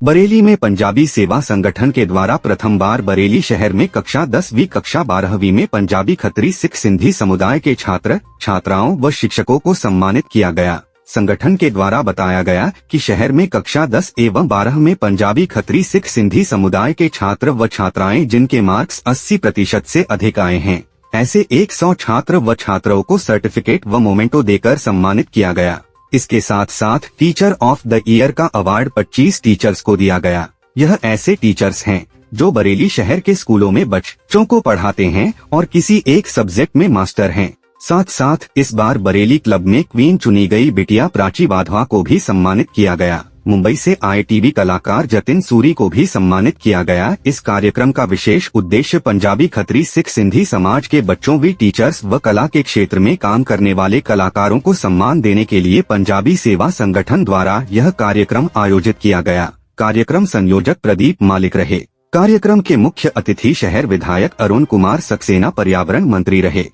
बरेली में पंजाबी सेवा संगठन के द्वारा प्रथम बार बरेली शहर में कक्षा 10वीं कक्षा 12वीं में पंजाबी खत्री सिख सिंधी समुदाय के छात्र छात्राओं व शिक्षकों को सम्मानित किया गया। संगठन के द्वारा बताया गया कि शहर में कक्षा 10 एवं 12 में पंजाबी खत्री सिख सिंधी समुदाय के छात्र व छात्राएं जिनके मार्क्स 80% से अधिक आए हैं, ऐसे 100 छात्र व छात्राओं को सर्टिफिकेट व मोमेंटो देकर सम्मानित किया गया। इसके साथ साथ टीचर ऑफ द ईयर का अवार्ड 25 टीचर्स को दिया गया। यह ऐसे टीचर्स हैं जो बरेली शहर के स्कूलों में बच्चों को पढ़ाते हैं और किसी एक सब्जेक्ट में मास्टर हैं। साथ साथ इस बार बरेली क्लब में क्वीन चुनी गई बिटिया प्राची वाधवा को भी सम्मानित किया गया। मुंबई से आए टीवी कलाकार जतिन सूरी को भी सम्मानित किया गया। इस कार्यक्रम का विशेष उद्देश्य पंजाबी खत्री सिख सिंधी समाज के बच्चों व टीचर्स व कला के क्षेत्र में काम करने वाले कलाकारों को सम्मान देने के लिए पंजाबी सेवा संगठन द्वारा यह कार्यक्रम आयोजित किया गया। कार्यक्रम संयोजक प्रदीप मालिक रहे। कार्यक्रम के मुख्य अतिथि शहर विधायक अरुण कुमार सक्सेना पर्यावरण मंत्री रहे।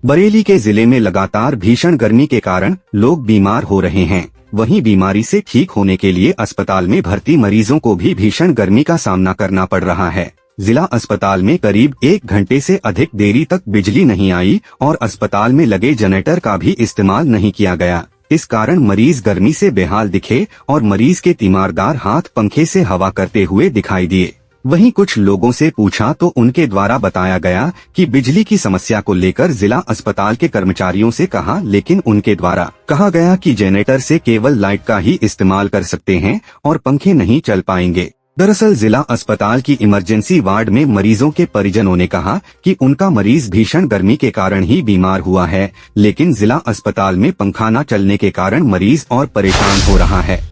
बरेली के जिले में लगातार भीषण गर्मी के कारण लोग बीमार हो रहे हैं। वहीं बीमारी से ठीक होने के लिए अस्पताल में भर्ती मरीजों को भी भीषण गर्मी का सामना करना पड़ रहा है। जिला अस्पताल में करीब 1 घंटे से अधिक देरी तक बिजली नहीं आई और अस्पताल में लगे जनरेटर का भी इस्तेमाल नहीं किया गया। इस कारण मरीज गर्मी से बेहाल दिखे और मरीज के तीमारदार हाथ पंखे से हवा करते हुए दिखाई दिए। वहीं कुछ लोगों से पूछा तो उनके द्वारा बताया गया कि बिजली की समस्या को लेकर जिला अस्पताल के कर्मचारियों से कहा, लेकिन उनके द्वारा कहा गया कि जनरेटर से केवल लाइट का ही इस्तेमाल कर सकते हैं और पंखे नहीं चल पाएंगे। दरअसल जिला अस्पताल की इमरजेंसी वार्ड में मरीजों के परिजनों ने कहा कि उनका मरीज भीषण गर्मी के कारण ही बीमार हुआ है, लेकिन जिला अस्पताल में पंखा न चलने के कारण मरीज और परेशान हो रहा है।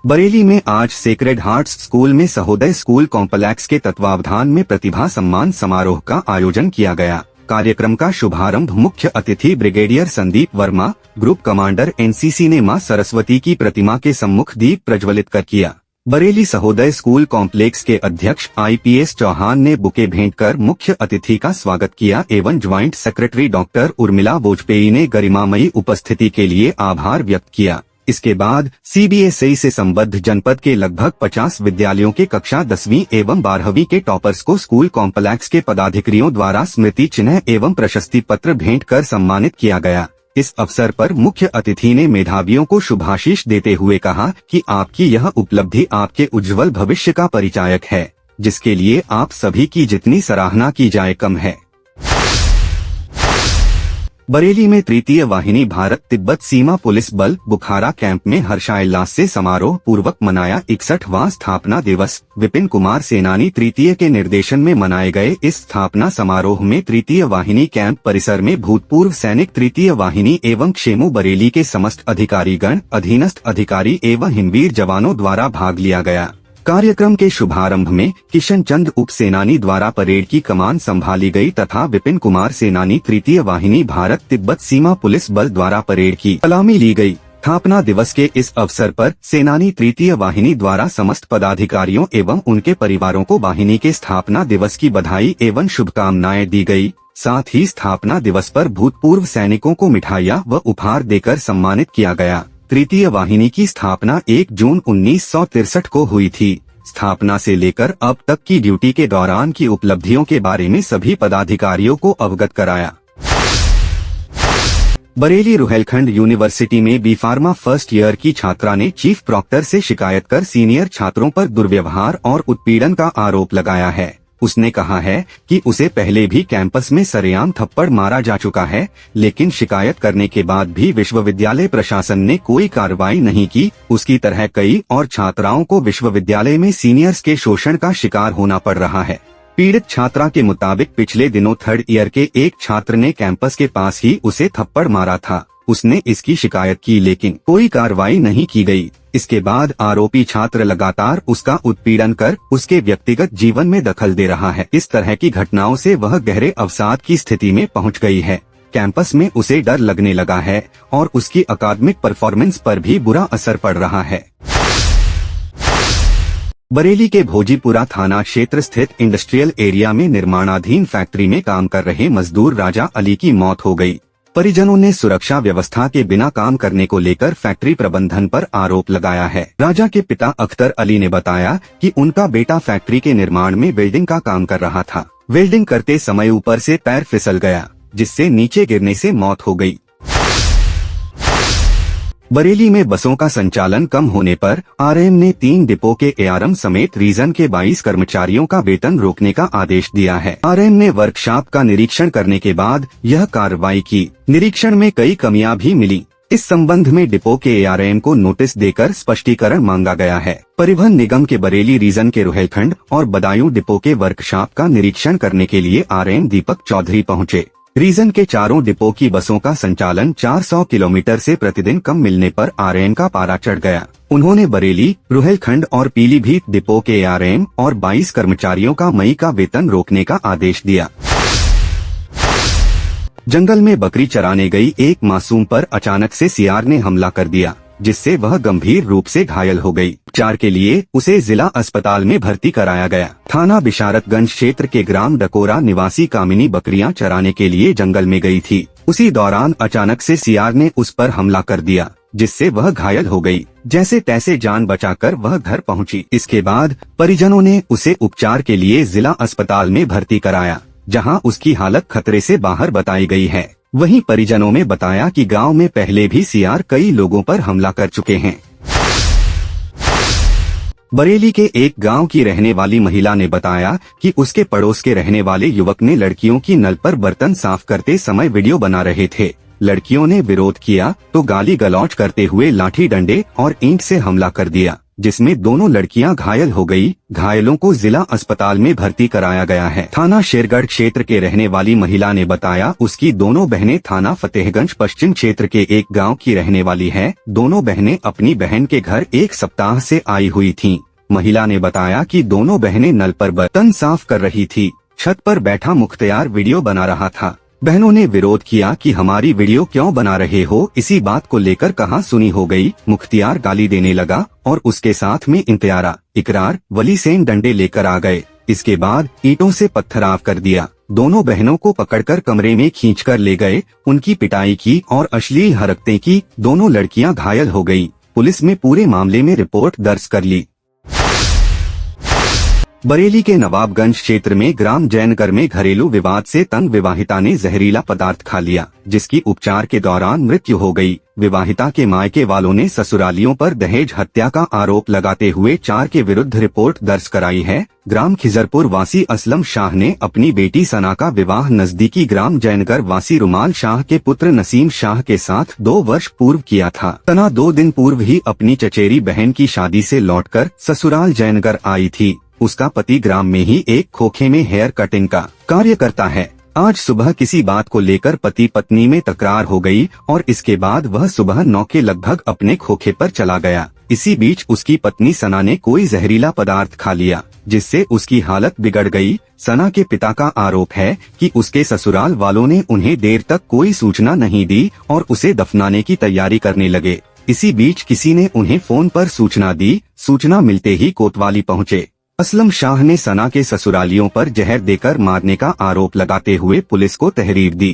बरेली में आज सेक्रेड हार्ट्स स्कूल में सहोदय स्कूल कॉम्प्लेक्स के तत्वावधान में प्रतिभा सम्मान समारोह का आयोजन किया गया। कार्यक्रम का शुभारंभ मुख्य अतिथि brigadier Sandeep Verma, group commander NCC ने मां सरस्वती की प्रतिमा के सम्मुख दीप प्रज्वलित कर किया। बरेली सहोदय स्कूल कॉम्प्लेक्स के अध्यक्ष IPS चौहान ने बुके भेंट कर मुख्य अतिथि का स्वागत किया एवं joint secretary doctor Urmila Vajpayee ने गरिमामयी उपस्थिति के लिए आभार व्यक्त किया। इसके बाद CBSE से संबद्ध जनपद के लगभग 50 विद्यालयों के कक्षा 10वीं एवं 12वीं के टॉपर्स को स्कूल कॉम्प्लेक्स के पदाधिकारियों द्वारा स्मृति चिन्ह एवं प्रशस्ति पत्र भेंट कर सम्मानित किया गया। इस अवसर पर मुख्य अतिथि ने मेधावियों को शुभाशीष देते हुए कहा कि आपकी यह उपलब्धि आपके उज्जवल भविष्य का परिचायक है, जिसके लिए आप सभी की जितनी सराहना की जाए कम है। बरेली में तृतीय वाहिनी भारत तिब्बत सीमा पुलिस बल बुखारा कैंप में हर्षोल्लास से समारोह पूर्वक मनाया 61वां स्थापना दिवस। विपिन कुमार सेनानी तृतीय के निर्देशन में मनाए गए इस स्थापना समारोह में तृतीय वाहिनी कैंप परिसर में भूतपूर्व सैनिक तृतीय वाहिनी एवं क्षेमू बरेली के समस्त अधिकारीगण, अधीनस्थ अधिकारी एवं हिमवीर जवानों द्वारा भाग लिया गया। कार्यक्रम के शुभारंभ में किशन चंद उप सेनानी द्वारा परेड की कमान संभाली गई तथा विपिन कुमार सेनानी तृतीय वाहिनी भारत तिब्बत सीमा पुलिस बल द्वारा परेड की सलामी ली गई। स्थापना दिवस के इस अवसर पर सेनानी तृतीय वाहिनी द्वारा समस्त पदाधिकारियों एवं उनके परिवारों को वाहिनी के स्थापना दिवस की बधाई एवं शुभकामनाएं दी गई। साथ ही स्थापना दिवस पर भूतपूर्व सैनिकों को मिठाइयां व उपहार देकर सम्मानित किया गया। तृतीय वाहिनी की स्थापना 1 जून 1963 को हुई थी। स्थापना से लेकर अब तक की ड्यूटी के दौरान की उपलब्धियों के बारे में सभी पदाधिकारियों को अवगत कराया। बरेली रुहेलखंड यूनिवर्सिटी में बी फार्मा फर्स्ट ईयर की छात्रा ने चीफ प्रॉक्टर से शिकायत कर सीनियर छात्रों पर दुर्व्यवहार और उत्पीड़न का आरोप लगाया है। उसने कहा है कि उसे पहले भी कैंपस में सरेआम थप्पड़ मारा जा चुका है, लेकिन शिकायत करने के बाद भी विश्वविद्यालय प्रशासन ने कोई कार्रवाई नहीं की। उसकी तरह कई और छात्राओं को विश्वविद्यालय में सीनियर्स के शोषण का शिकार होना पड़ रहा है। पीड़ित छात्रा के मुताबिक पिछले दिनों 3rd ईयर के एक छात्र ने कैंपस के पास ही उसे थप्पड़ मारा था। उसने इसकी शिकायत की, लेकिन कोई कार्रवाई नहीं की गई। इसके बाद आरोपी छात्र लगातार उसका उत्पीड़न कर उसके व्यक्तिगत जीवन में दखल दे रहा है। इस तरह की घटनाओं से वह गहरे अवसाद की स्थिति में पहुंच गई है। कैंपस में उसे डर लगने लगा है और उसकी अकादमिक परफॉर्मेंस पर भी बुरा असर पड़ रहा है। बरेली के भोजीपुरा थाना क्षेत्र स्थित इंडस्ट्रियल एरिया में निर्माणाधीन फैक्ट्री में काम कर रहे मजदूर राजा अली की मौत हो गई। परिजनों ने सुरक्षा व्यवस्था के बिना काम करने को लेकर फैक्ट्री प्रबंधन पर आरोप लगाया है। राजा के पिता अख्तर अली ने बताया कि उनका बेटा फैक्ट्री के निर्माण में वेल्डिंग का काम कर रहा था। वेल्डिंग करते समय ऊपर से पैर फिसल गया, जिससे नीचे गिरने से मौत हो गई। बरेली में बसों का संचालन कम होने पर आरएम ने 3 डिपो के एआरएम समेत रीजन के 22 कर्मचारियों का वेतन रोकने का आदेश दिया है। आरएम ने वर्कशॉप का निरीक्षण करने के बाद यह कार्रवाई की। निरीक्षण में कई कमियां भी मिली। इस संबंध में डिपो के एआरएम को नोटिस देकर स्पष्टीकरण मांगा गया है। परिवहन निगम के बरेली रीजन के रुहेलखंड और बदायूं डिपो के वर्कशॉप का निरीक्षण करने के लिए आरएम दीपक चौधरी पहुँचे। रीजन के चारों डिपो की बसों का संचालन 400 किलोमीटर से प्रतिदिन कम मिलने पर आरएम का पारा चढ़ गया। उन्होंने बरेली, रुहेलखंड और पीलीभीत डिपो के आरएम और 22 कर्मचारियों का मई का वेतन रोकने का आदेश दिया। जंगल में बकरी चराने गई एक मासूम पर अचानक से सियार ने हमला कर दिया, जिससे वह गंभीर रूप से घायल हो गई। उपचार के लिए उसे जिला अस्पताल में भर्ती कराया गया। थाना बिशारतगंज क्षेत्र के ग्राम डकोरा निवासी कामिनी बकरियां चराने के लिए जंगल में गई थी। उसी दौरान अचानक से सियार ने उस पर हमला कर दिया, जिससे वह घायल हो गई। जैसे तैसे जान बचाकर वह घर पहुंची। इसके बाद परिजनों ने उसे उपचार के लिए जिला अस्पताल में भर्ती कराया, जहां उसकी हालत खतरे से बाहर बताई गई है। वहीं परिजनों में बताया कि गांव में पहले भी सियार कई लोगों पर हमला कर चुके हैं। बरेली के एक गांव की रहने वाली महिला ने बताया कि उसके पड़ोस के रहने वाले युवक ने लड़कियों की नल पर बर्तन साफ करते समय वीडियो बना रहे थे। लड़कियों ने विरोध किया तो गाली गलौज करते हुए लाठी डंडे और ईंट से हमला कर दिया, जिसमें दोनों लड़कियां घायल हो गई। घायलों को जिला अस्पताल में भर्ती कराया गया है। थाना शेरगढ़ क्षेत्र के रहने वाली महिला ने बताया उसकी दोनों बहनें थाना फतेहगंज पश्चिम क्षेत्र के एक गांव की रहने वाली है। दोनों बहनें अपनी बहन के घर 1 सप्ताह से आई हुई थीं। महिला ने बताया कि दोनों बहनें नल पर बर्तन साफ कर रही थी। छत पर बैठा मुख्तियार वीडियो बना रहा था। बहनों ने विरोध किया कि हमारी वीडियो क्यों बना रहे हो। इसी बात को लेकर कहा सुनी हो गई। मुख्तियार गाली देने लगा और उसके साथ में इंतयारा, इकरार, वली सेन डंडे लेकर आ गए। इसके बाद ईंटों से पत्थराव कर दिया। दोनों बहनों को पकड़कर कमरे में खींचकर ले गए, उनकी पिटाई की और अश्लील हरकतें की। दोनों लड़कियां घायल हो गई। पुलिस ने पूरे मामले में रिपोर्ट दर्ज कर ली। बरेली के नवाबगंज क्षेत्र में ग्राम जैनगर में घरेलू विवाद से तंग विवाहिता ने जहरीला पदार्थ खा लिया, जिसकी उपचार के दौरान मृत्यु हो गई। विवाहिता के मायके वालों ने ससुरालियों पर दहेज हत्या का आरोप लगाते हुए 4 के विरुद्ध रिपोर्ट दर्ज कराई है। ग्राम खिजरपुर वासी असलम शाह ने अपनी बेटी सना का विवाह नजदीकी ग्राम जैनगर वासी रुमाल शाह के पुत्र नसीम शाह के साथ 2 वर्ष पूर्व किया था। सना 2 दिन पूर्व ही अपनी चचेरी बहन की शादी से लौटकर ससुराल जैनगर आई थी। उसका पति ग्राम में ही एक खोखे में हेयर कटिंग का कार्य करता है। आज सुबह किसी बात को लेकर पति पत्नी में तकरार हो गई और इसके बाद वह सुबह 9 के लगभग अपने खोखे पर चला गया। इसी बीच उसकी पत्नी सना ने कोई जहरीला पदार्थ खा लिया, जिससे उसकी हालत बिगड़ गई। सना के पिता का आरोप है कि उसके ससुराल वालों ने उन्हें देर तक कोई सूचना नहीं दी और उसे दफनाने की तैयारी करने लगे। इसी बीच किसी ने उन्हें फोन पर सूचना दी। सूचना मिलते ही कोतवाली पहुँचे। असलम शाह ने सना के ससुरालियों पर जहर देकर मारने का आरोप लगाते हुए पुलिस को तहरीर दी।